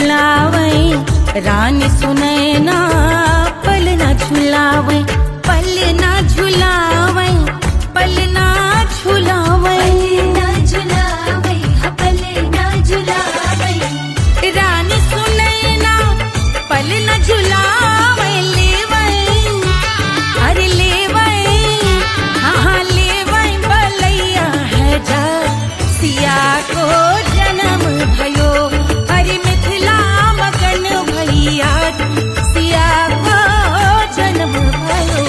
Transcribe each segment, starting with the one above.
झुलावे रानी सुनैना, पल न झुलावे, पल न झुलावे, पल न झुलावे, न झुलावे, पल न झुलावे, रानी सुनैना पल न झुलावे, लेवे अरे लेवे, हाँ लेवे बलैया है जा सिया को जन्म भयो, अरे मिथिला मगन भैया सिया को जन्म भयो।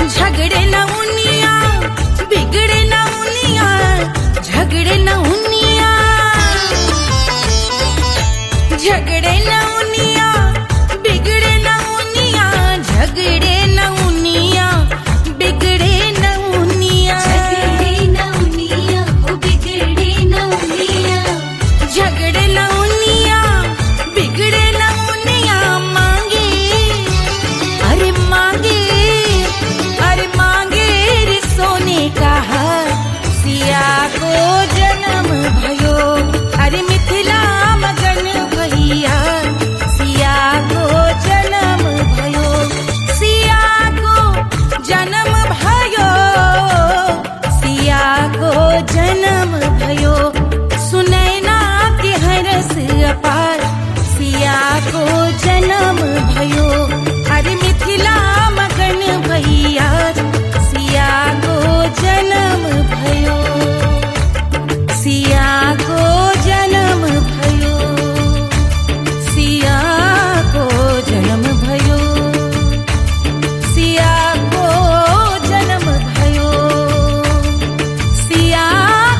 झगड़े न उनिया, बिगड़े न उनिया, झगड़े न उनिया, झगड़े न उनिया, बिगड़े न उनिया, झगड़े न उनिया, बिगड़े न उनिया, झगड़े न उनिया, बिगड़े न उनिया, झगड़े न उनिया, बिगड़े न उनिया, मांगे अरे मांगे, अरे मांगे रे सोने का हार सिया को जन्म भयो, अरे मिथिला मगन भैया सिया को जन्म भयो, सिया को जन्म भयो, सिया को जन्म भयो, सुनैना के हरस अपार सिया को जन्म भयो, अरे मिथिला मगन भैया सिया को जन्म भयो, सिया को जन्म भयो, सिया को जन्म भयो, सिया को जन्म भयो, सिया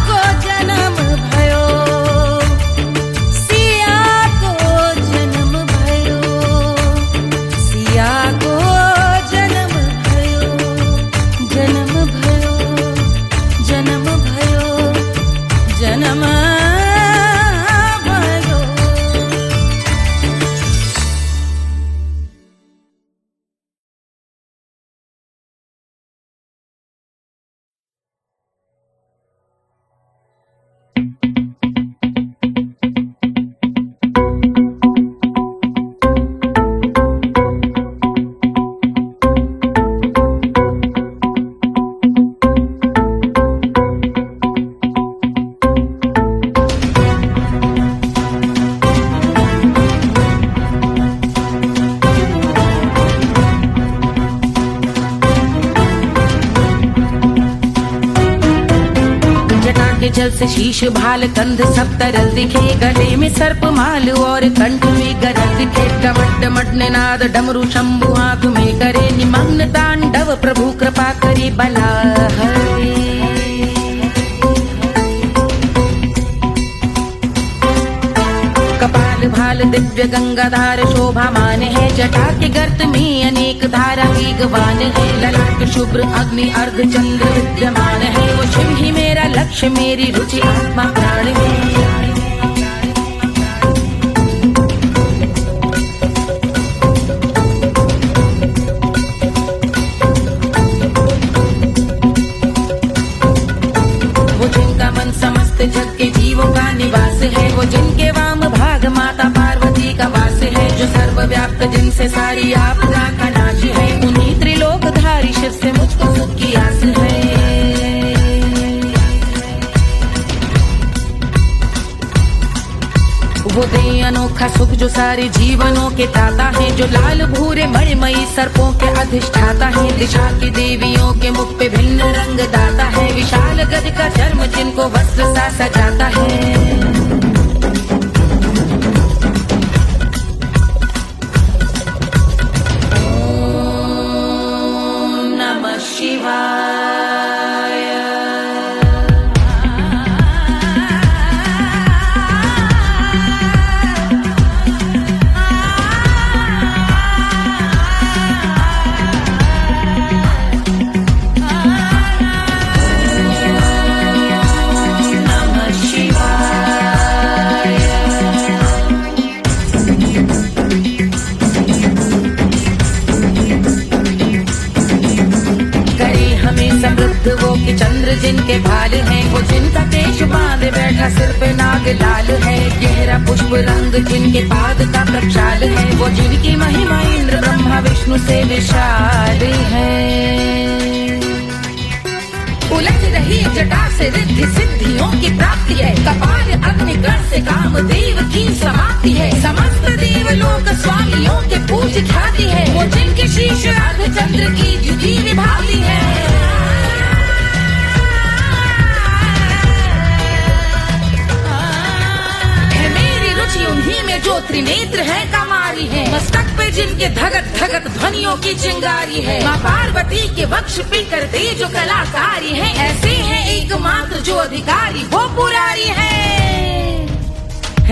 को जन्म भयो, सिया को जन्म भयो, सिया को जन्म भयो, जन्म भयो, जन्म भयो, जन्म भयो। जल से शीश भाल कंध सब तरल दिखे, गले में सर्प माल और कंठ में गरज दिखे, डमट डमट निनाद डमरू शंभु आंख में करे निमग्न तांडव, प्रभु कृपा करे बला हरे। कपाल भाल दिव्य गंगाधार शोभामान है, जटा के गर्त में अनेक धारा वेगवान है, ललाट शुभ्र अग्नि अर्ध चंद्र विद्यमान है, वो शिव ही मेरा लक्ष्य मेरी रुचि आत्मा प्राण है। वो जिनका मन समस्त जग के जीवों का निवास है, वो जिनके वाम भाग माता पार्वती का वास है, जो सर्वव्याप्त जिनसे सारी आपदा का नाश है, उन्हीं त्रिलोकधारी शिव से मुझको सुख की आस है। वो दे अनोखा सुख जो सारे जीवनों के दाता है, जो लाल भूरे मणिमयी सर्पों के अधिष्ठाता है, दिशा की देवियों के मुख पे भिन्न रंग दाता है, विशाल गज का चर्म जिनको वस्त्र सा सजाता है। Shiva। जिनके पाद का प्रक्षाल है, वो जिनकी महिमा इंद्र ब्रह्मा विष्णु से विशाल है। उलझ रही जटा से रिद्धि सिद्धियों की प्राप्ति है, कपाल अग्निगण से कामदेव की समाप्ति है। समस्त देवलोक स्वामियों के पूज ख्याति है, वो जिनके शीश अर्धचंद्र की द्युति विभाती है। मेरी रुचि उन्हीं में जो त्रिनेत्र है कमारी है, मस्तक पे जिनके धगत धगत ध्वनियों की चिंगारी है। माँ पार्वती के वक्ष पे करते जो कलाकारी है, ऐसे हैं एकमात्र जो अधिकारी वो पुरारी है।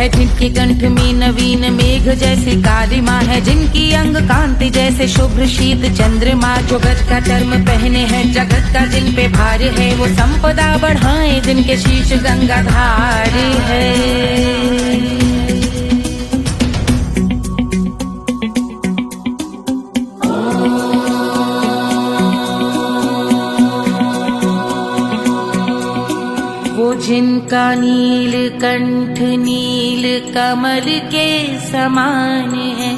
जिनके कंठ में नवीन मेघ जैसे कालिमा है, जिनकी अंग कांति जैसे शुभ्र शीत चंद्रमा। जो गज का चर्म पहने हैं जगत का जिन पे भार है, वो संपदा बढ़ाए जिनके शीश गंगाधार है। जिनका नील कंठ नील कमल के समान है,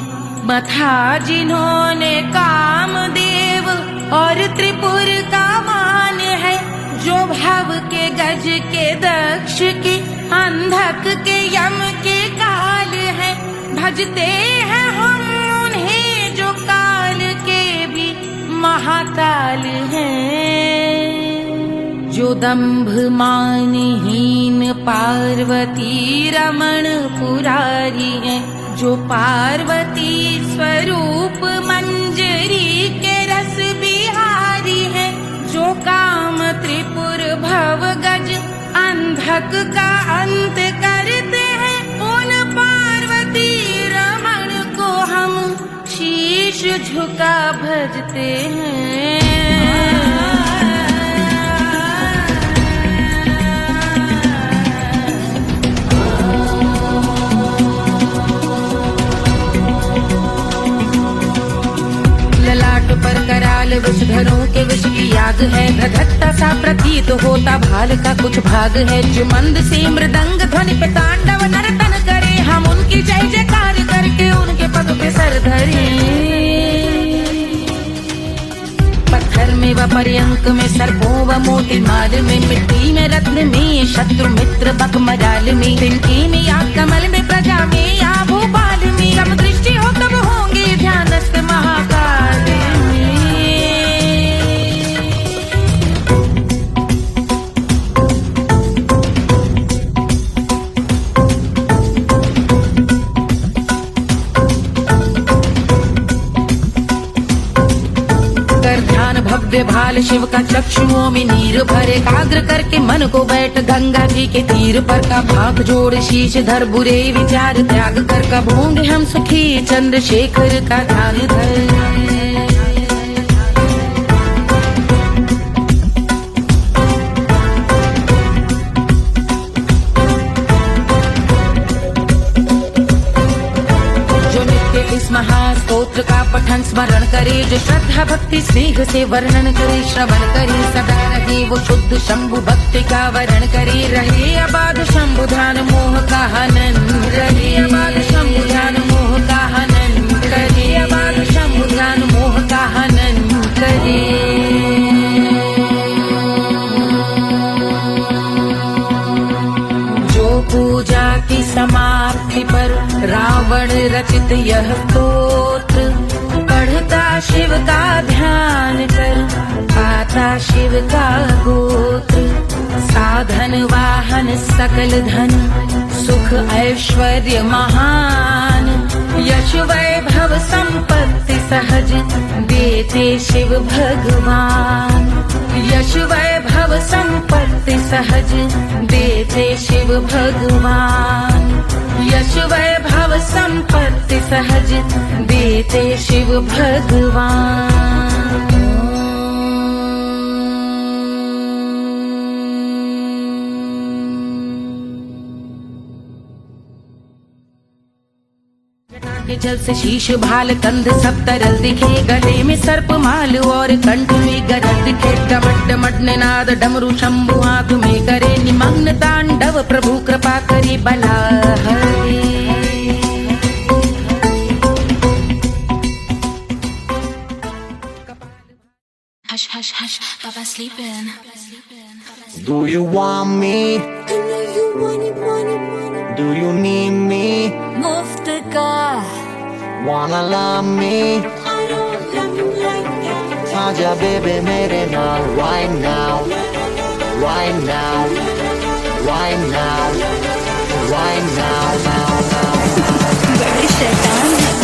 मथा जिन्होंने कामदेव और त्रिपुर का मान है। जो भव के गज के दक्ष के अंधक के यम के काल है, भजते हैं हम उन्हें जो काल के भी महाकाल हैं। जो दंभ मानहीन पार्वती रमण पुरारी है, जो पार्वती स्वरूप मंजरी के रस बिहारी है। जो काम त्रिपुर भव गज अंधक का अंत करते हैं, उन पार्वती रमण को हम शीश झुका भजते हैं। पर कराल विषधरों के विष की याग है, धधकता सा प्रतीत होता भाल का कुछ भाग है। जो मंद से मृदंग ध्वनि पे तांडव नर्तन करे, हम उनकी जय जयकार करके उनके पग पे सर धरे। पत्थर में व पर्यंक में सर्पों व मोती माल में, मिट्टी में रत्न में शत्रु मित्र बकमराल में, तिनके में या कमल में प्रजा में या भोपाल में। जब दृष्टि हो तब होंगे ध्यानस्थ महाकाल में। भव्य भाल शिव का चक्षुओं में नीर भरे, एकाग्र करके मन को बैठ गंगा जी के तीर पर। का भाग जोड़ शीश धर बुरे विचार त्याग कर, कब होंगे हम सुखी चंद्रशेखर का ध्यान धर। महास्तोत्र का पठन स्मरण करे, जो श्रद्धा भक्ति स्नेह से वर्णन करे। श्रवण करे सदा रहे वो शुद्ध शंभु भक्ति का वरण करे। रहे अबाध शंभु ध्यान मोह का हनन, रहे अबाध शंभु ध्यान मोह का हनन, रहे अबाध शंभु ध्यान मोह का हनन करे। पूजा की समाप्ति पर रावण रचित यह स्तोत्र, पढ़ता शिव का ध्यान कर पाता शिव का गोत्र। साधन वाहन सकल धन सुख ऐश्वर्य महान, यश वैभव संपत्ति सहज देते शिव भगवान। यश वैभव संपत्ति सहज देते शिव भगवान। यश वैभव संपत्ति सहज देते शिव भगवान। के जल से शीश भाल कंध सब तरल दिखे, गले में सर्प माल और कंठ में गरल दिखे। डमट डमट निनाद डमरू शंभु आंख में करे निमग्न तांडव, प्रभु कृपा करे बला हरे। sleeping. Do you want me? I know you want it. Do you need me? मुफ्त का Wanna love me? I don't love you like that. आजा baby मेरे नाल right now, right now, right now, right now, now. बड़े शैतान हैं।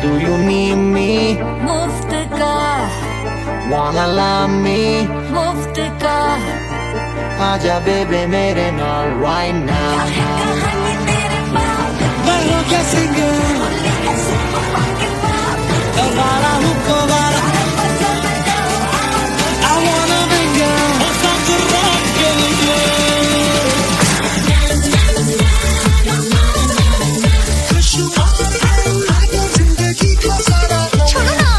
Do you need me? मुफ्त का Wanna love me? मुफ्त का आजा baby मेरे नाल right now. कहानी तेरे बाप Bailo que sigue, Havana Hukovara. I wanna be girl, I'm such a rock छोड़ो ना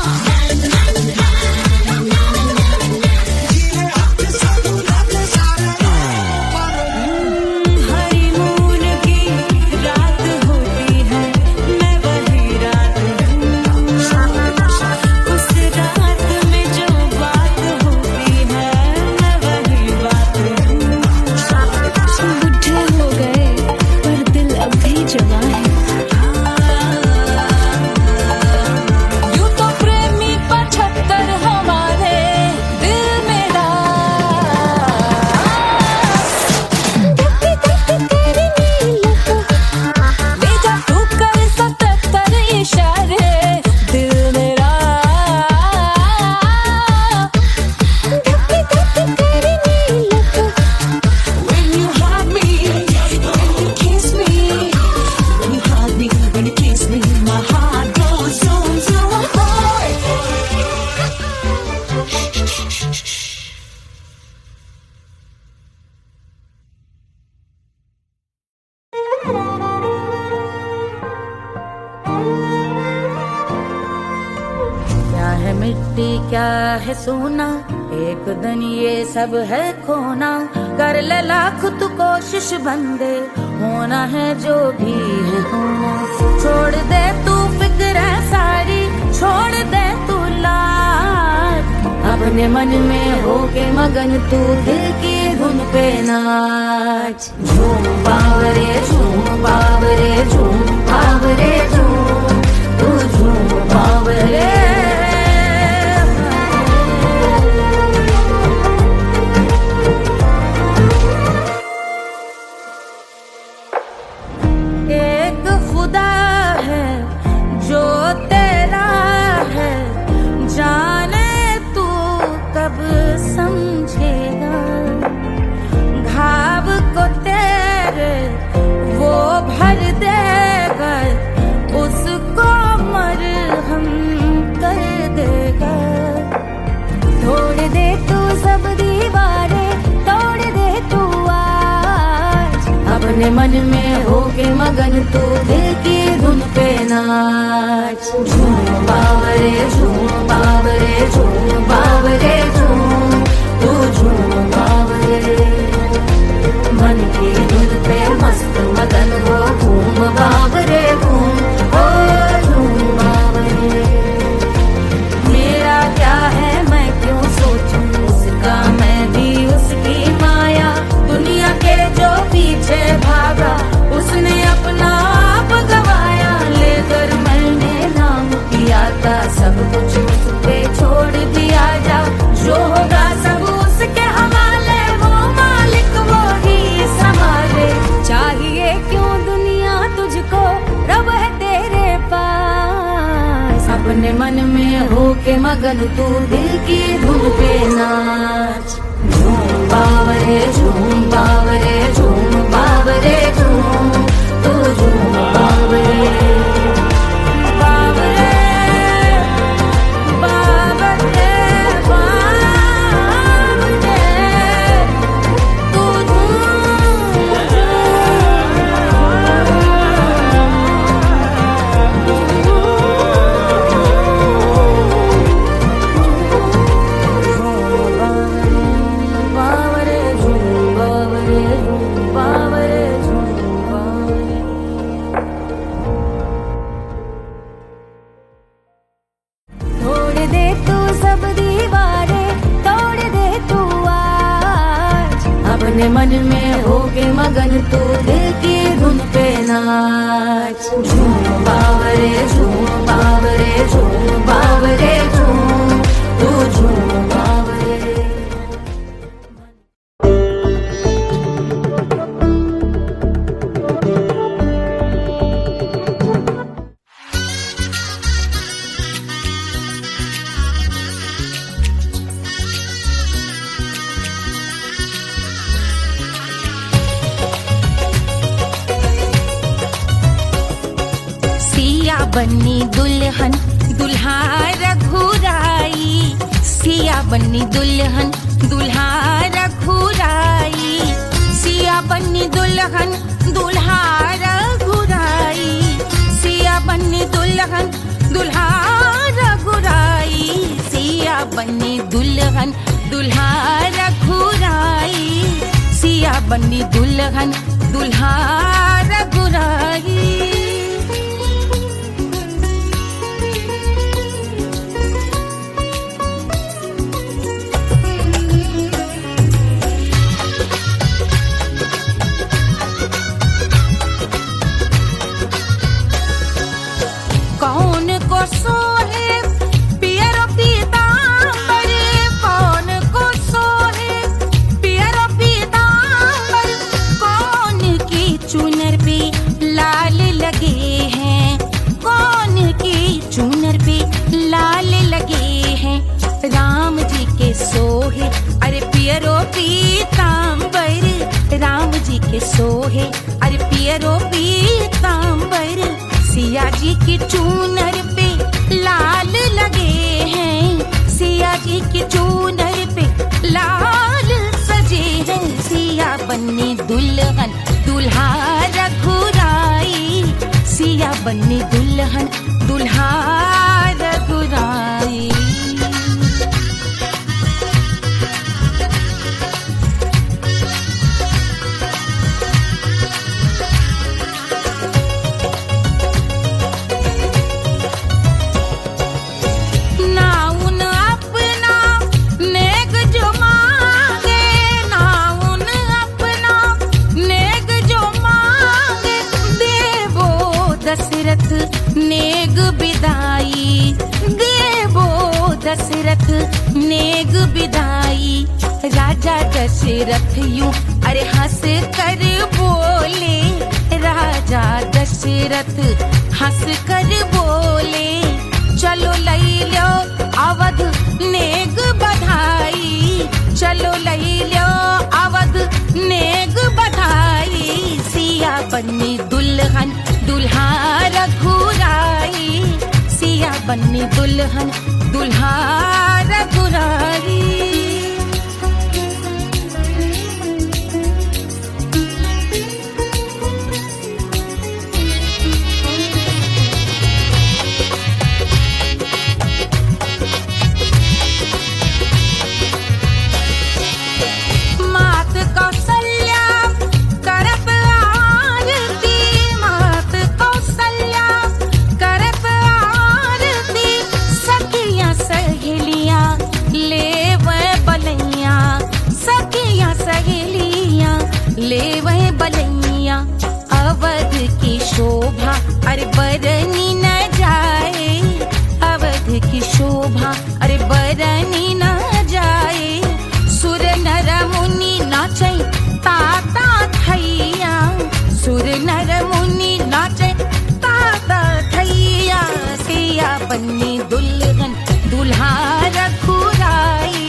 हनीमून की रात होती है मैं वही रात हूँ उस रात में जो बात होती है मैं वही बात हूँ बुढ़े हो गए पर दिल अब भी जवान है यूं तो प्रेमी 75 हमारे दिल मेरा धक्के धक्के तेरी नीलक बेजा तू कर 77 इशारे दिल मेरा धक्के धक्के तेरी नीलक When you hug me, when you kiss me, when you hug me, when you kiss me, my heart goes zoom zoom. क्या है मिट्टी क्या है सोना, एक दिन ये सब है खोना। कर ले लाख तू कोशिश बंदे, होना है जो भी है होना। छोड़ दे तू फिक्र सारी, छोड़ दे तू लाज, अपने मन में होके मगन तू दिल की धुन पे नाच। झूम बावरे झूम बावरे झूम बावरे झूम, तू झूम बावरे। एक खुदा है जो तेरा है, जाने तू कब समझेगा। घाव को तेरे अपने मन में होके मगन तू दिल की धुन पे नाच। झूम बावरे झूम बावरे झूम बावरे झूम, तू झूम बावरे। मन की धुन पे मस्त मगन हो घूम बावरे घूम, ओ झूम बावरे। मेरा क्या है मैं क्यों सोचूं उसका, मैं भी उसकी माया। दुनिया के जो पीछे भागा उसने अपना आप गवाया। लेकर मैंने नाम किया था सब कुछ उस पे छोड़ दिया जा। जो होगा सब उसके हवाले, वो मालिक वो ही संभाले। चाहिए क्यों दुनिया तुझको, रब है तेरे पास। अपने मन में होके मगन तू दिल की धुन पे नाच। झूम बावरे झूम बावरे झूम बावरे झूम, तू झूम बावरे। बावरे बावरे बावरे, तू बावरे झूम बावरे झूम बावरे झूम बावरे। तोड़ दे तू सब दीवारें, तोड़ दे तू आज। अपने मन में होके मगन तू दिल की धुन पे नाच। झूम बावरे झूम बावरे झूम बावरे झूम, तू झूम बावरे। सिया बन्नी दुल्हन दुल्हा रघुराई, सिया बन्नी दुल्हन दुल्हा रघुराई। सिया बन्नी दुल्हन दुल्हा रघुराई, सिया बन्नी दुल्हन दुल्हा रघुराई। सिया बन्नी दुल्हन दुल्हा रघुराई, सिया बन्नी दुल्हन दुल्हा रघुराई। कौन को सोहे पियरो पीतांबर, कौन को सोहे पियरो पीतांबर। कौन की चुनर पे लाल लगे हैं, कौन की चुनर पे लाल लगे हैं। राम जी के सोहे अरे पियरो पीतांबर, राम जी के सोहे अरे पियरो पीतांबर। सिया जी की चूनर पे लाल लगे हैं, सिया जी की चूनर पे लाल सजे हैं। सिया बन्नी दुल्हन दुल्हा रघुराई, सिया बन्नी दुल्हन दुल्हा रघुराई। नेग बिदाई देवो दशरथ नेग बिदाई। राजा दशरथ यूं अरे हंस कर बोले, राजा दशरथ हंस कर बोले। चलो लई लो अवध नेग बधाई, चलो लई लो अवध नेग बधाई। सिया बन्नी दुल्हन दुल्हा रघुराई, सिया बन्नी दुल्हन दुल्हा रघुराई। बन्नी दुल्हन दुल्हा रघुराई,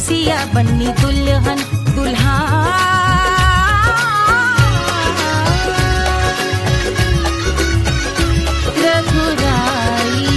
सिया बन्नी दुल्हन दुल्हा रघुराई।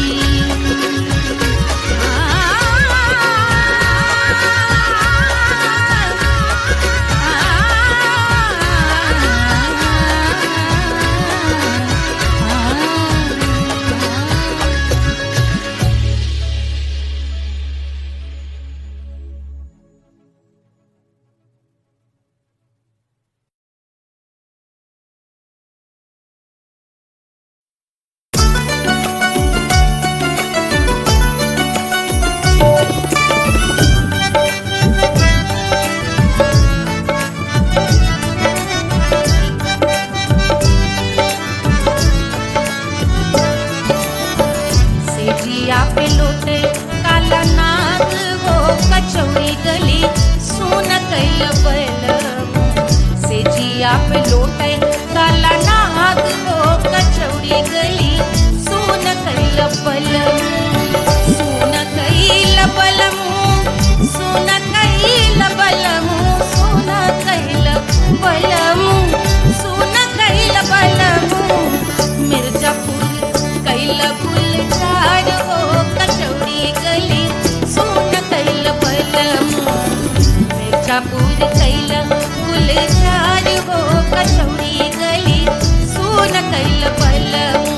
सेजिया पे लोटे काला नाग वो कचौड़ी गली सुन कैल बलमु। सेजिया पे लोटे काला नाग वो कचौड़ी गली सुन कैल बलमु। सुन कैल बलमु, सुन कैल बलमु, सुन कैल बलमु, सुन कैल बलमु। मिर्जापुर कैल गुलजार हो कचौड़ी गली सुन कैल बलमु। मिर्जापुर कैल गुलजार हो कचौड़ी गली सुन कैल बलमु।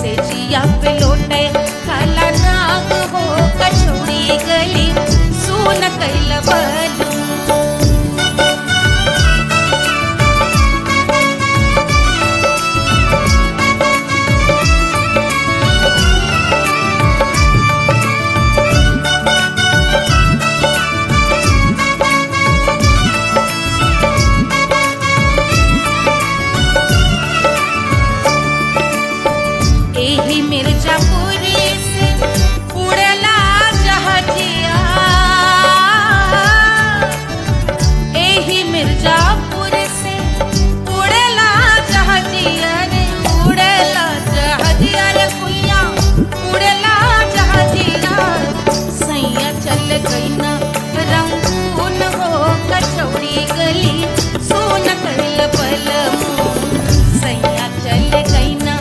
सेजिया पे लोटे काला नाग हो कचौड़ी गली सुन कैल बलमु। एही मिर्जापुर से उड़ला जहाजिया, एही मिर्जापुर से उड़ला जहाजिया रे, उड़ला जहाजिया रे कुइया, उड़ला जहाजिया। सैया चल गई ना रंगून हो कचौड़ी गली सुन कैल बलमु। सैया चल गई ना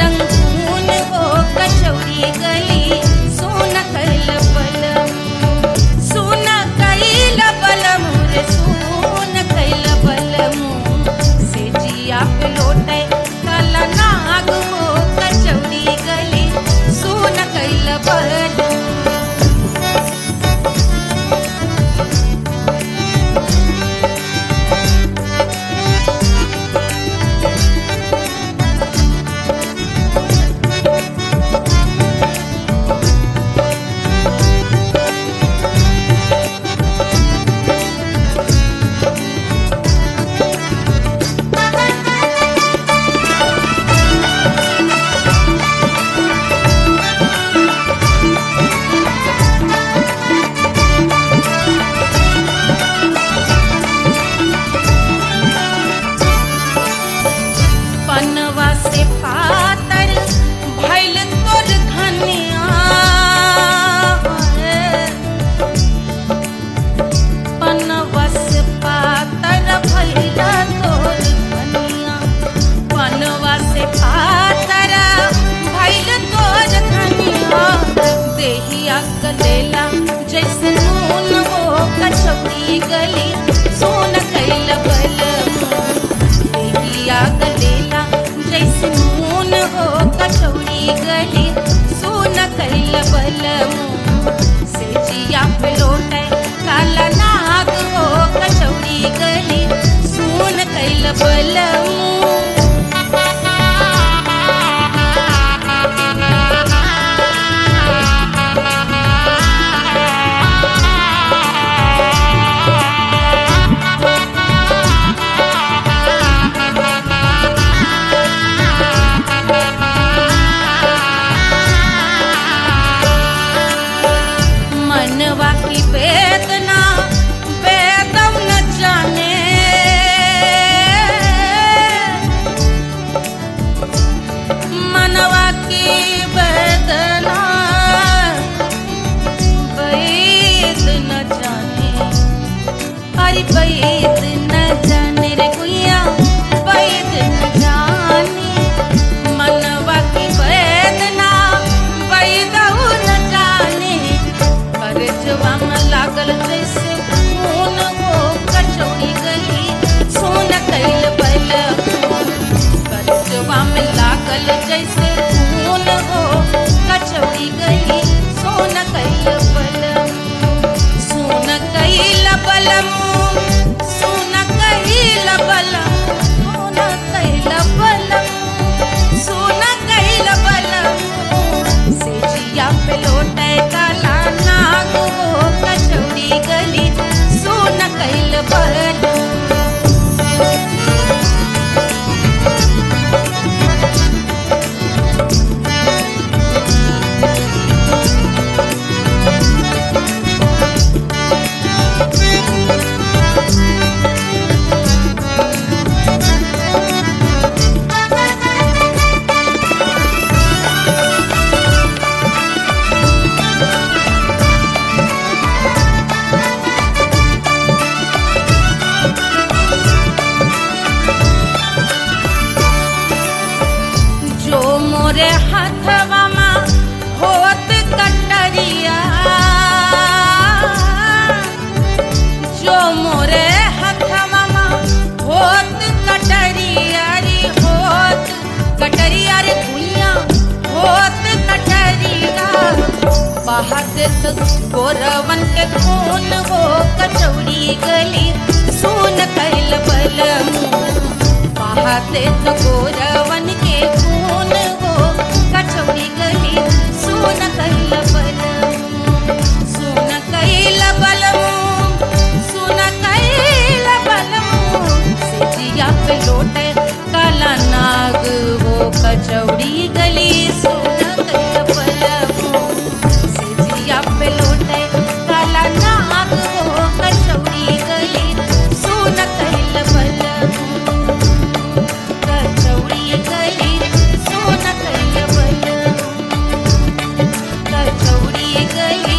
रंगून हो कचौड़ी गली सुन कैल बलमु। सुन कैल बलमु रे सुन कैल बलमु। सेजिया पे लोटे काला नाग हो कचौड़ी गली सुन कैल बलमु। पनवा से पातर भइल तोर धनिया, पनवा से पातर भइल तोर धनिया। पनवा से पातर भइल तोर धनिया। देहिया गलेला जैसे नून हो कचौड़ी गली सुन कैल बलमु। देहिया गलेला जैसे नून हो कचौड़ी गली सुन कैल बलमु। सेजिया पे लोटे काला नाग हो कचौड़ी गली सुन कैल बलमु। वेदना वेदम न जाने, देत गोरवन के खून वो कचौड़ी गली सोन कैल बलमू बहा देत गोरवन के खून वो कचौड़ी गली सोन कैल बलमू सोन कैल बलमू सोन कैल बलमू सिजिया पे लोटे काला नाग वो कचौड़ी गली सोन कैल बलमू सिजिया पे लोटे काला नाग वो कचौड़ी गली सोन कैल बलमू कचौड़ी गली सोन कैल बलमू कचौड़ी गली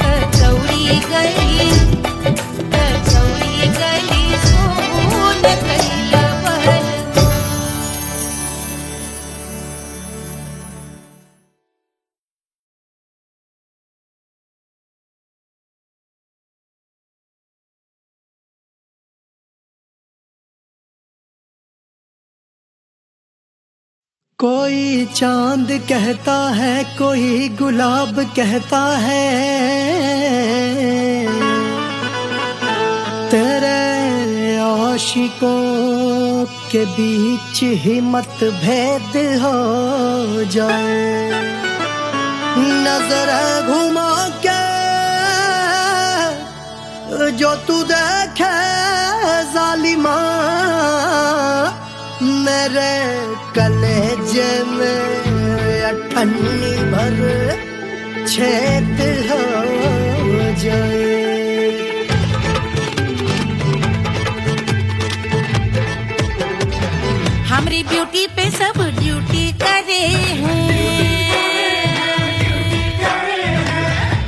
कचौड़ी गली कचौड़ी गली सोन कैल बलमू। कोई चांद कहता है कोई गुलाब कहता है तेरे आशिकों के बीच ही मतभेद हो जाए नजर घुमा के जो तू देखे जालिमा मेरे कलेजे में अठन्नी भर छेद हो जाए हमारी ब्यूटी पे सब ड्यूटी करे हैं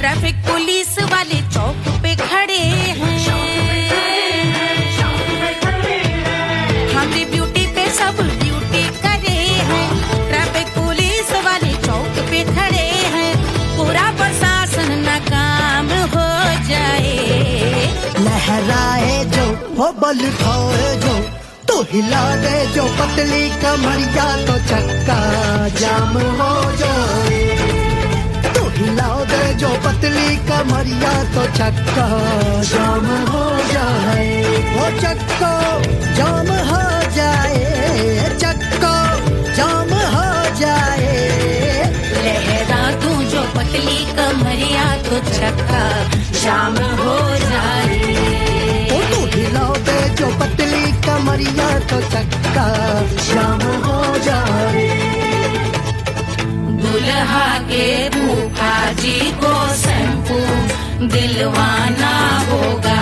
ट्रैफिक पुलिस वाले चौक पे खड़े हैं हमारी ब्यूटी पे सब ड्यूटी करे हैं ट्रैफिक पुलिस वाले चौक पे खड़े हैं पूरा प्रशासन नाकाम हो जाए लहराए जो वो बल खाए जो तो हिला दे जो पतली कमरिया तो चक्का जाम हो जाए तो हिला दे जो पतली कमरिया तो चक्का जाम हो जाए वो चक्का जाम हो जाए चक्का जाम हो जाए लहरा तू जो पतली कमरिया तो चक्का जाम हो जाए ओ तो हिला दे जो पतली कमरिया तो चक्का जाम हो जाए दुल्हा के फूफा जी को शैम्पू दिलवाना होगा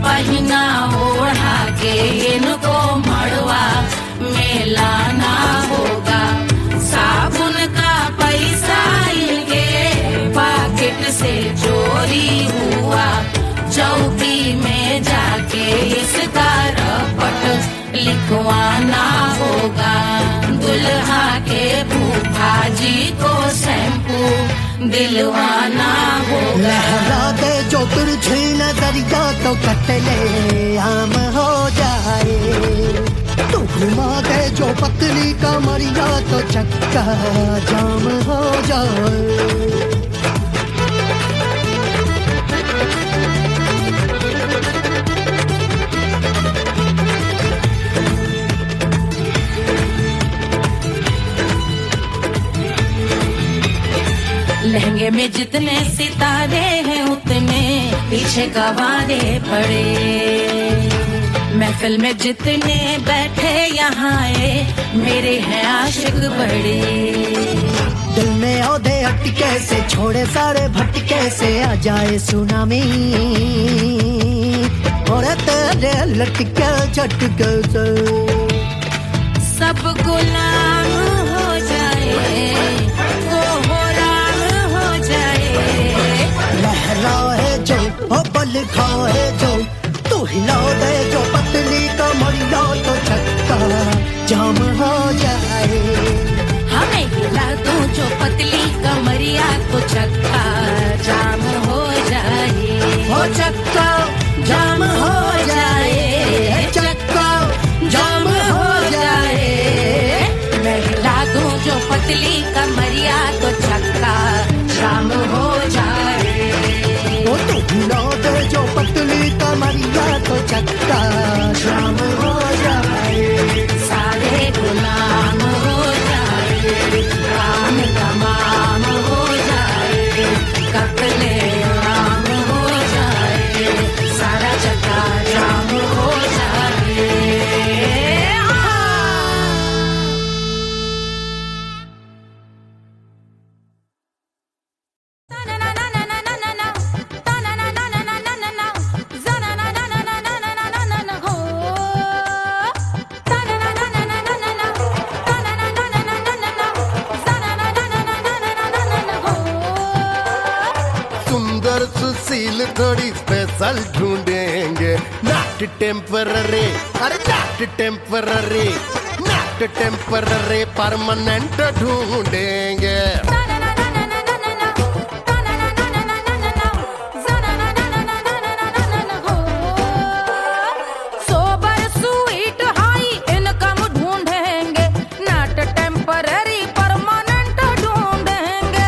पहना ओढ़ा के इनको मड़वा में लाना होगा साबुन का पैसा इनके पाकिट से चोरी हुआ चौकी में जाके इसका रपट लिखवाना होगा दुल्हा के फूफा जी को शैम्पू दिलवाना होगा लहरा दे जो तुरझी नजरिया तो कटले आम हो जाए तू घुमा दे जो पतली कमरिया तो चक्का जाम हो जाए लहंगे में जितने सितारे हैं उतने पीछे गवारे पड़े महफिल में जितने बैठे यहाँ आए मेरे हैं आशिक बड़े दिल में औधे अटके से छोड़े सारे भटके से आ जाए सुनामी और तेरे लटके झटके से सब गुलाम हो जाए वो हो राम हो जाए लहराए जो ओ बल खाए जो तू हिला दे जो पतली कमरिया तो चक्का जाम हो जाए हमें हिला दो जो पतली कमरिया तो चक्का जाम हो जाए ओ चक्का जाम हो जाए चक्का जाम हो जाए मैं हिला दूं जो पतली कमरिया तो चक्का जाम हो पर सुशील थोड़ी स्पेशल ढूंढेंगे, नॉट टेम्पररी, अरे not temporary, not temporary, permanent ढूंढेंगे। सोबर स्वीट हाई इनकम ढूंढेंगे, नॉट टेम्पररी परमानेंट ढूंढेंगे।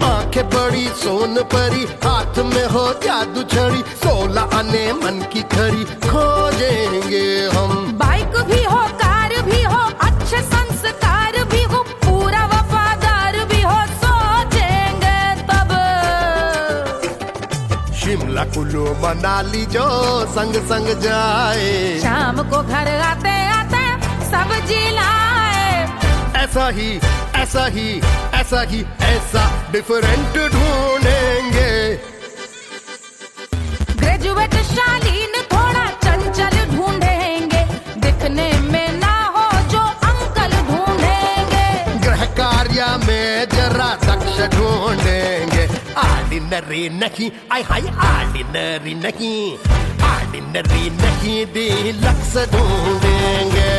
आंखें बड़ी सोन परी, हाथ में हो जादू छड़ी, 16 आने मन की खरी खोजेंगे हम। बाइक भी हो, कार भी हो, अच्छे संस्कार भी हो, पूरा वफादार भी हो, सोचेंगे तब। शिमला कुल्लू मनाली जो संग संग जाए, शाम को घर आते आते सब्जी लाए। ऐसा ही ऐसा ही ऐसा ही ऐसा डिफरेंट ढूंढेंगे। ग्रेजुएट शालीन थोड़ा चंचल ढूंढेंगे, दिखने में ना हो जो अंकल ढूंढेंगे। गृह कार्य में जरा दक्ष ढूंढेंगे, ऑर्डिनरी नहीं, आय हाय ऑर्डिनरी नहीं, ऑर्डिनरी नहीं, डीलक्स ढूंढेंगे।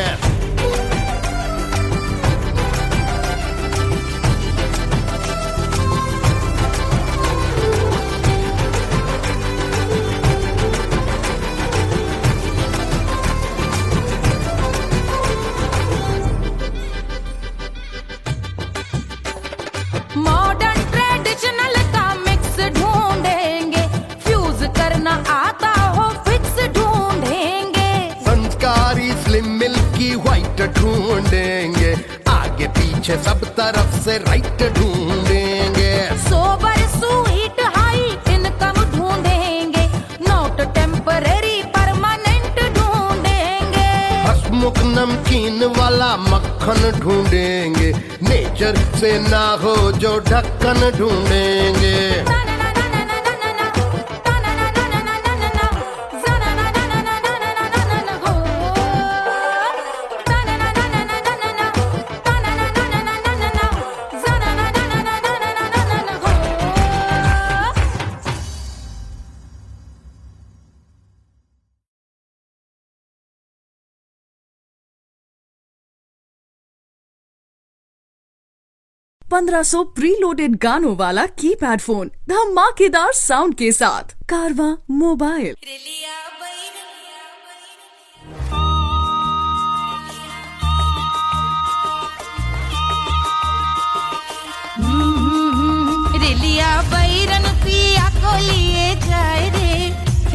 मॉडर्न ट्रेडिशनल का मिक्स ढूंढेंगे, फ्यूज करना आता हो फिक्स ढूंढेंगे। संस्कारी स्लिम मिल्की व्हाइट ढूंढेंगे, आगे पीछे सब तरफ से राइट ढूंढेंगे। सोबर स्वीट हाई इनकम ढूंढेंगे, नॉट टेम्पररी परमानेंट ढूंढेंगे। हंसमुख नमकीन वाला मक्खन ढूंढेंगे, नेचर से ना हो जो ढक्कन ढूंढेंगे। ₹1500 प्रीलोडेड गानों वाला कीपैड फोन धमाकेदार साउंड के साथ कारवां मोबाइल। रिलिया बैरन पिया को लिए जाए रे,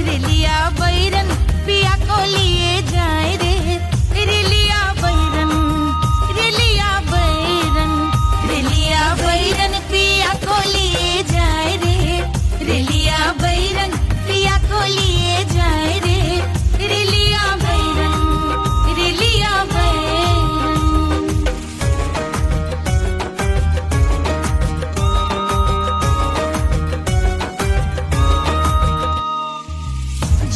रिलिया बैरन पिया को लिए जाए रे। रिलिया बैरन, रिलिया बैरन, रिलिया बैरन पिया को लिए जाए रे, रिलिया बैरन पिया को लिए जाए रे। रिलिया बैरन, रिलिया बैरन।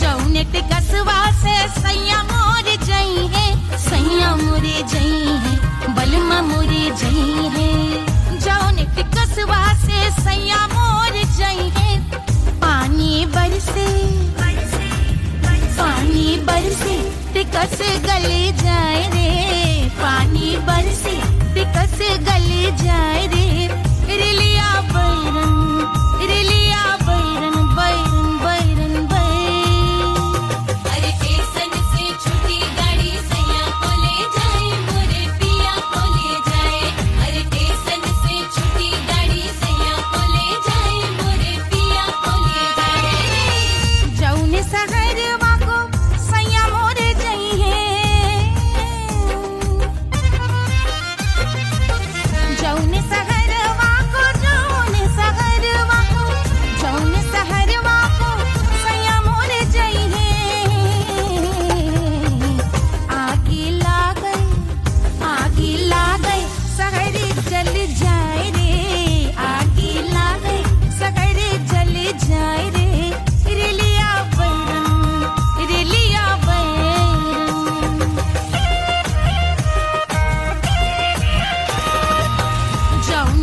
जौने टिकसवा से सैया मोर जई है, सैया मोरे जई है, बलमा मोरे जई है। जौने टिकसवा से सैया मोर जई है, पानी बरसे, पानी बरसे टिकस गले जाए रे, पानी बरसे टिकस गले जाए रे। रिलिया बैरन, रिलिया बैरन, बैरन बैरन बैरन। अरे स्टेशन से छुट्टी गाड़ी सैया को ले जाए, मोरे पिया को ले जाए। अरे स्टेशन से छुट्टी गाड़ी सैया को ले जाए, मोरे पिया को ले जाए। जौने सहरवा को सैया मोरे जई है, जौने सहर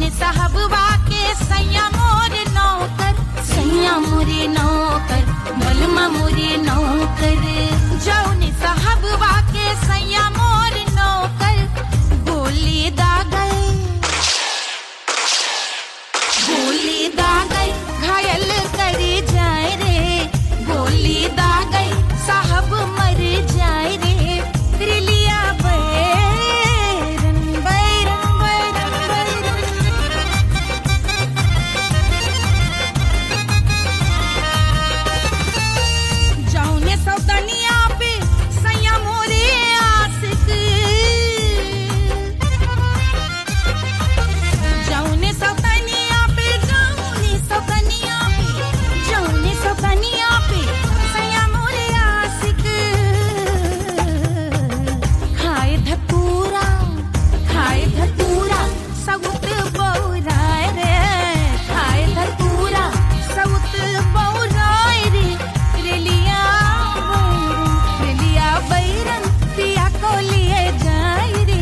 जौन साहबवा के सैया मोर नौकर, सैया मोरे नौकर, बलमा मोरे नौकर। जौन साहबवा के सैया मोर नौकर, गोली दागल, गोली दागल, घायल कर जाए रे, गोली दागल, साहब मर जाए रे। रिलिया बैरन बैरन बैरन बैरन, जौने सौतनिया पे सैया मोरे आशिक, जौने सौतनिया पे, जौने सौतनिया पे, जौने सौतनिया पे सैया मोरे आशिक। खाए धतूरा, खाए धतूरा, सउत बौराए रे, खाए धतूरा, सउत बौराए रे। रेलिया बैरन, रेलिया बैरन, पिया को लिए जाए रे,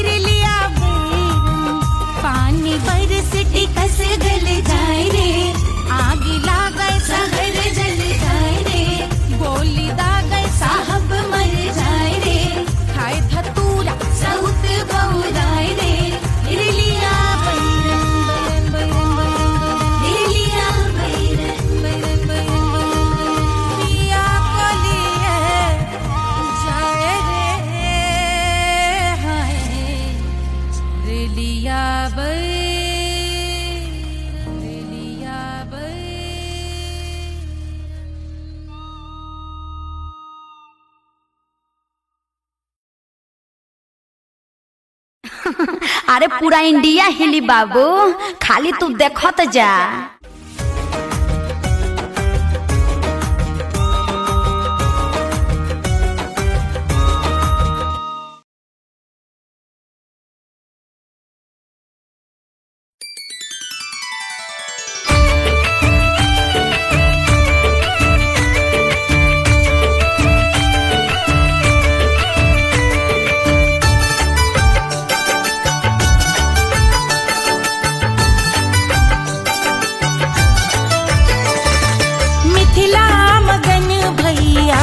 रेलिया बैरन। पानी बरस टिकस गल जाए रे, आग लागे सहर जल जाए रे, गोली दागे साहब मर जाए रे। खाए धतूरा, सउत बौराए रे, रिलिया बैरन बैरन बैरन बैरन, रिलिया बैरन बैरन बैरन, पिया को लिए जाए रे, हाय रेलिया बैरन, रेलिया बैरन। अरे पूरा इंडिया हिली बाबू, खाली तू देखत जा। मिथिला मगन भैया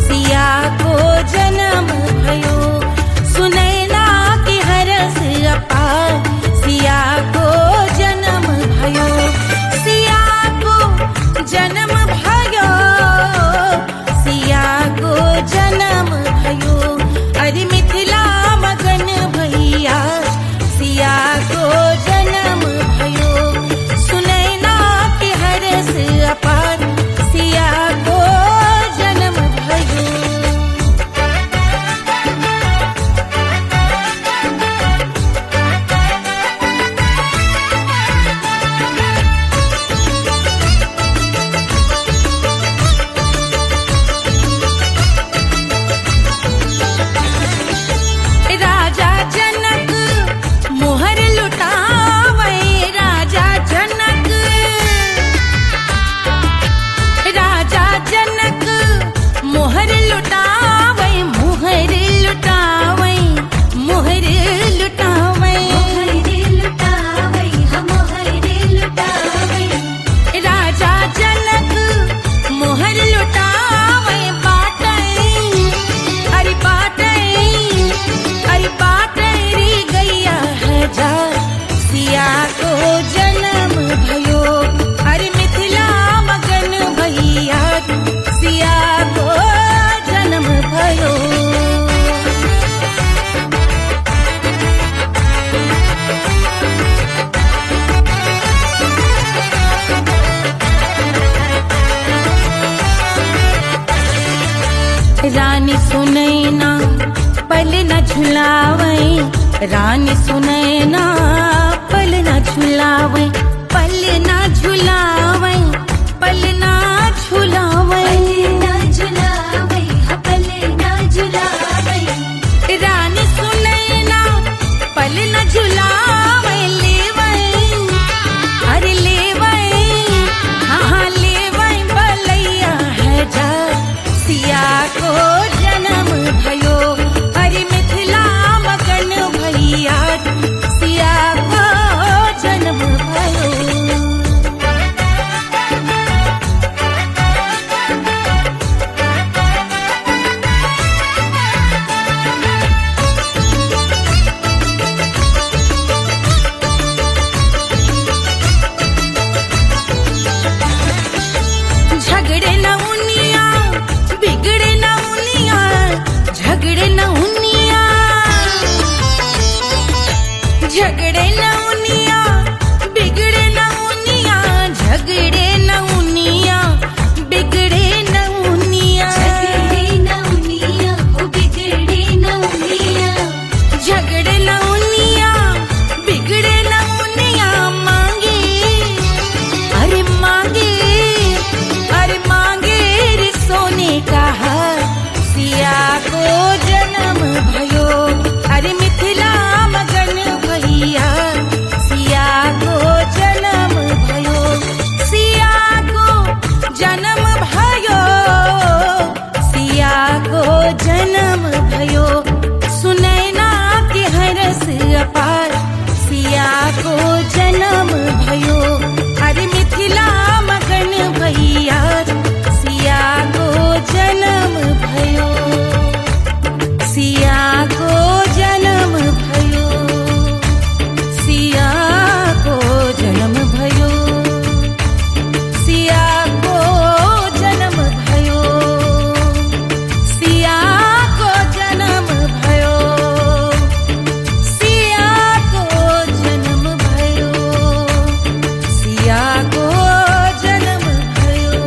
सिया को जन्म भयो, सुनैना की हरस अपार सिया को जन्म भयो, सिया को जन्म भयो, सिया को जन्म भयो। अरे मिथिला मगन भैया सिया को जन्म भयो, सुनैना की हरस अपार सिया को जन्म भयो। राजा जनक मोहर लुटावे, राजा जनक, राजा जनक मोहर लुटावे, मोहर लुटावे, मोहर लुटावे, राजा जनक मोहर लुटावे। बाटे, अरे बाटे, अरे बाटे रे गैया हजार, सिया को जन्म भयो। अरे मिथिला मगन भैया सिया को जन्म भयो। रानी सुनैना पल न झुलावे, रानी सुनैना पल न झुलावे, पल न झुलावे, पल न झुलावे, पल न झुलावे। रानी सुनैना पल न झुलावे, लेवे, अरे लेवे, हाँ लेवे बलैया है जा, सिया को जन्म भयो। अरे मिथिला मगन भैया सिया को झगड़े नौनिया बिगड़े नौनिया झगड़े नौनिया बिगड़े नौनिया झगड़े नौनिया ओ बिगड़े नौनिया झगड़े नौनिया बिगड़े नौनिया मांगे अरे मांगे रे सोने का हार सिया को जन्म भयो अरे मिथिला मगन भैया सिया को जन्म भयो सिया को जन्म भयो सिया को जन्म भयो सुनैना के हरस अपार सिया को जन्म भयो अरे मिथिला मगन भैया सिया को जन्म भयो सिया को जन्म भयो सिया को जन्म भयो सिया को जन्म भयो सिया को जन्म भयो सिया को जन्म भयो सिया को जन्म भयो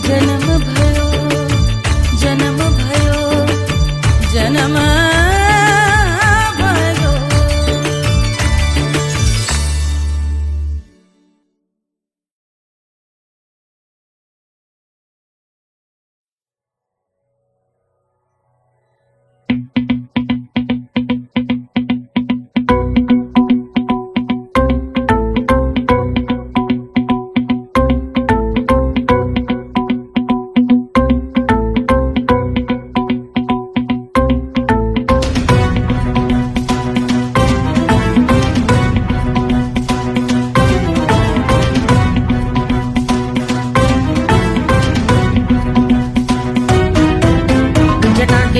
जन्म भयो जन्म भयो जन्म भयो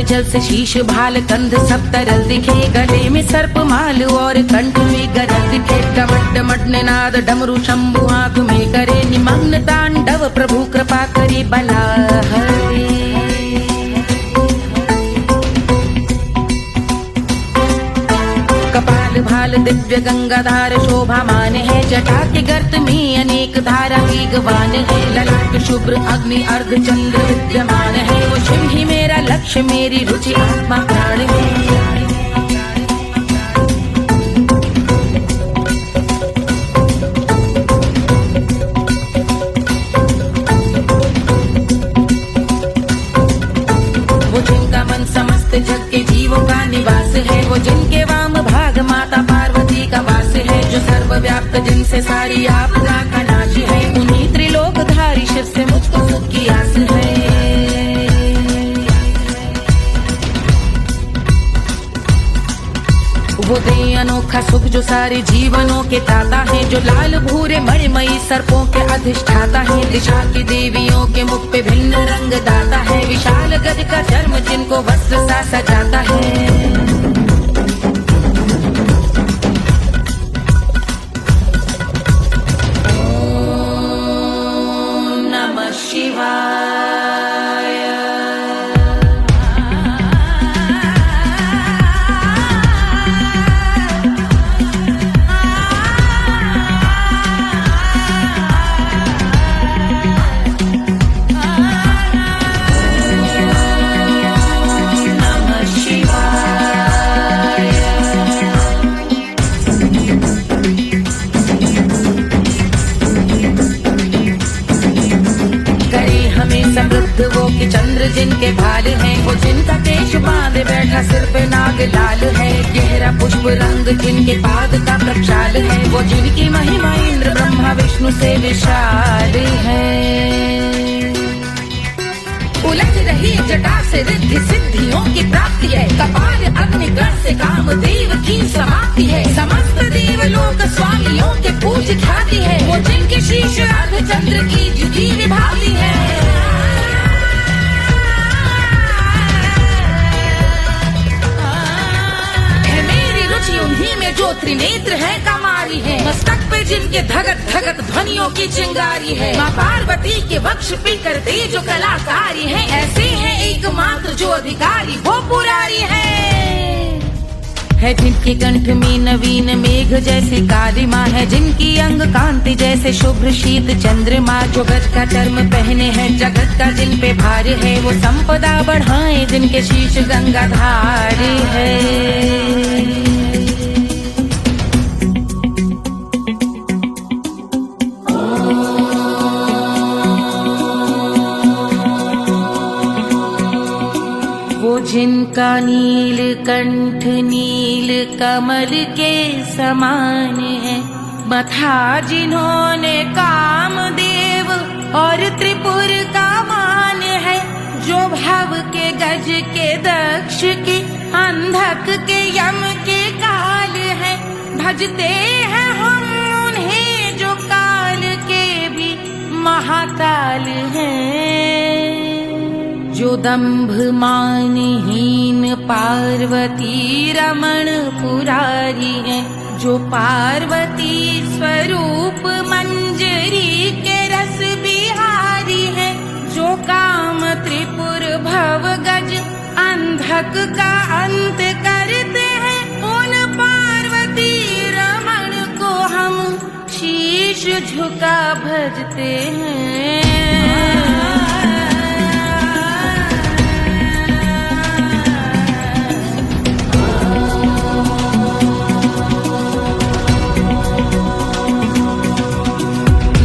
जल से शीश भाल कंध सब तरल दिखे गले में सर्प माल और कंठ में गरज दिखे डमट डमट निनाद डमरू शंभु आंख में करे निमग्न तांडव प्रभु कृपा करे बला हरे कपाल भाल दिव्य गंगाधार शोभामान है जटा के गर्त में अनेक धारा वेगवान है ललाट शुभ्र अग्नि अर्ध चंद्र विद्यमान है वो शिव ही मेरा लक्ष्य मेरी रुचि आत्मा प्राण है वो जिनका मन समस्त जग के जीवों का निवास है वो जिनके वाम भाग माता पार्वती का वास है जो सर्वव्याप्त जिनसे सारी आपदा का नाश है उन्हीं त्रिलोकधारी शिव से मुझको सुख की आस है वो दे अनोखा सुख जो सारे जीवनों के दाता है जो लाल भूरे मणिमयी सर्पों के अधिष्ठाता है दिशा की देवियों के मुख पे भिन्न रंग दाता है विशाल गज का चर्म जिनको वस्त्र सा सजाता है वो कि चंद्र जिनके भाल हैं वो जिनका केश बांधे बैठा सिर पे नाग लाल है गहरा पुष्प रंग जिनके पाद का प्रक्षाल है वो जिनकी महिमा इंद्र ब्रह्मा विष्णु से विशाल है उलझ रही जटा से रिद्धि सिद्धियों की प्राप्ति है कपाल अग्निगण से कामदेव की समाप्ति है समस्त देवलोक स्वामियों के पूज ख्याति है वो जिनके शीश अर्ध चंद्र की जुदी विभाती है उन्हीं में जो त्रिनेत्र है कमारी है मस्तक पे जिनके धगत धगत ध्वनियों की चिंगारी है माँ पार्वती के वक्ष पे करते जो कलाकारी है ऐसे है एकमात्र जो अधिकारी वो पुरारी है है जिनके कंठ में नवीन मेघ जैसे कालिमा है, जिनकी अंग कांति जैसे शुभ्र शीत चंद्रमा, जो गज का चर्म पहने हैं जगत का जिन पे भार है, वो संपदा बढ़ाए जिनके शीश गंगाधार है। वो जिनका नील कंठ नील कमल के समान है, मथा जिन्होंने कामदेव और त्रिपुर का मान है, जो भव के गज के दक्ष के अंधक के यम के काल है, भजते हैं हम उन्हें जो काल के भी महाकाल हैं। जो दंभ मानहीन पार्वती रमण पुरारी है, जो पार्वती स्वरूप मंजरी के रस बिहारी है, जो काम त्रिपुर भव गज अंधक का अंत करते हैं, उन पार्वती रमण को हम शीश झुका भजते हैं।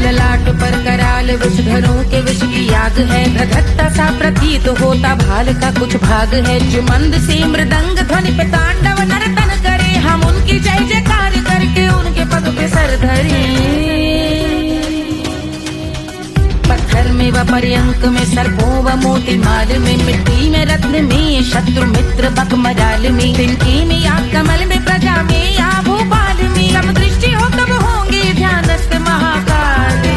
ललाट पर कराल विषधरों के विष की याद है, धधकता सा प्रतीत होता भाल का कुछ भाग है, जो मंद से मृदंग ध्वनि पे तांडव नर्तन करे, हम उनकी जय जयकार करके उनके पद पे सर धरे। पत्थर में व पर्यंक में सर्पों व मोती माल में, मिट्टी में रत्न में शत्रु मित्र बक मजाल में, तिनकी में या कमल में प्रजा में या भोपाल में, जब दृष्टि हो तब होंगे ध्यानस्थ महाकाल में।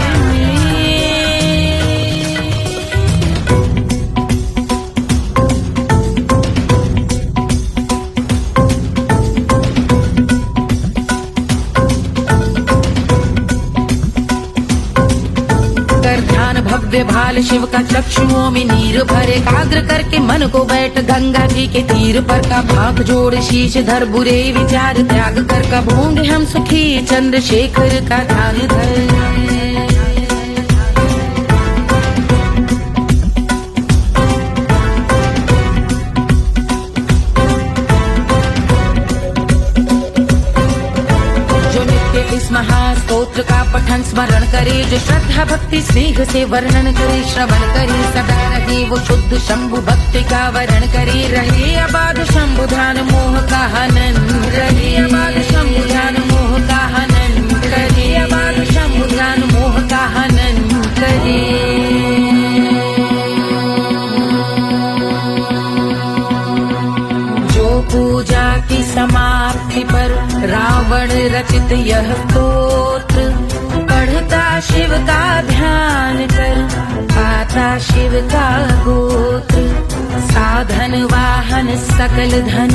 भव्य भाल शिव का चक्षुओं में नीर भरे, एकाग्र करके मन को बैठ गंगा जी के तीर पर, का भाग जोड़ शीश धर बुरे विचार त्याग कर, कब होंगे हम सुखी चंद्रशेखर का ध्यान धर। महास्तोत्र का पठन स्मरण करे, जो श्रद्धा भक्ति स्नेह से वर्णन करे, श्रवण करे सदा रहे वो शुद्ध शंभु भक्ति का वरण करे, रहे अबाध शंभु ध्यान मोह का हनन, रहे अबाध शंभु ध्यान मोह का हनन, रहे अबाध शंभु ध्यान मोह का हनन करे। पूजा की समाप्ति पर रावण रचित यह स्तोत्र, पढ़ता शिव का ध्यान कर पाता शिव का गोत्र, साधन वाहन सकल धन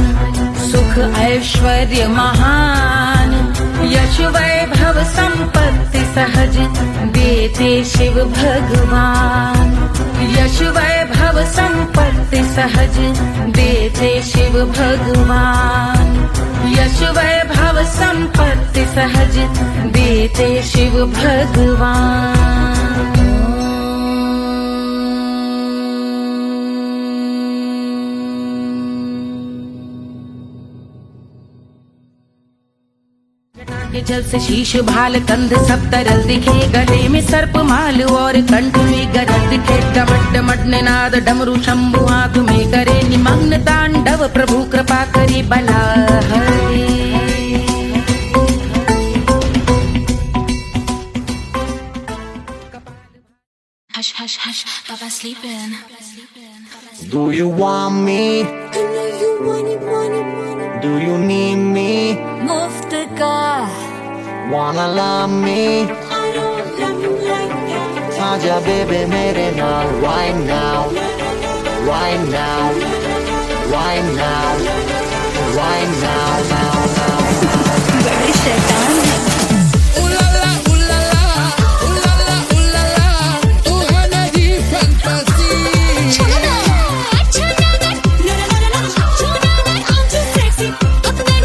सुख ऐश्वर्य महान, यश वैभव संपत्ति सहज देते शिव भगवान, यश वैभव संपत्ति सहज देते शिव भगवान, यश वैभव संपत्ति सहज देते शिव भगवान। के जल से शीश भाल कंध सब तरल दिखे, गले में सर्प माल और कंठ में गरज दिखे, डमट डमट निनाद डमरू शंभु हाथ में करे, निमग्न तांडव प्रभु कृपा करे बला हरे। Hush, hush, hush, Baba sleeping. Do you want me? Do you need me? मुफ्त का Wanna love me? आजा बेबे मेरे नाल right now, right now, right now, right now, now, now. बड़े शैतान है। Sexy, up and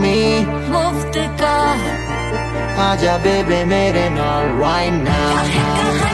me मुफ्त का आजा बेबे मेरे नाल right now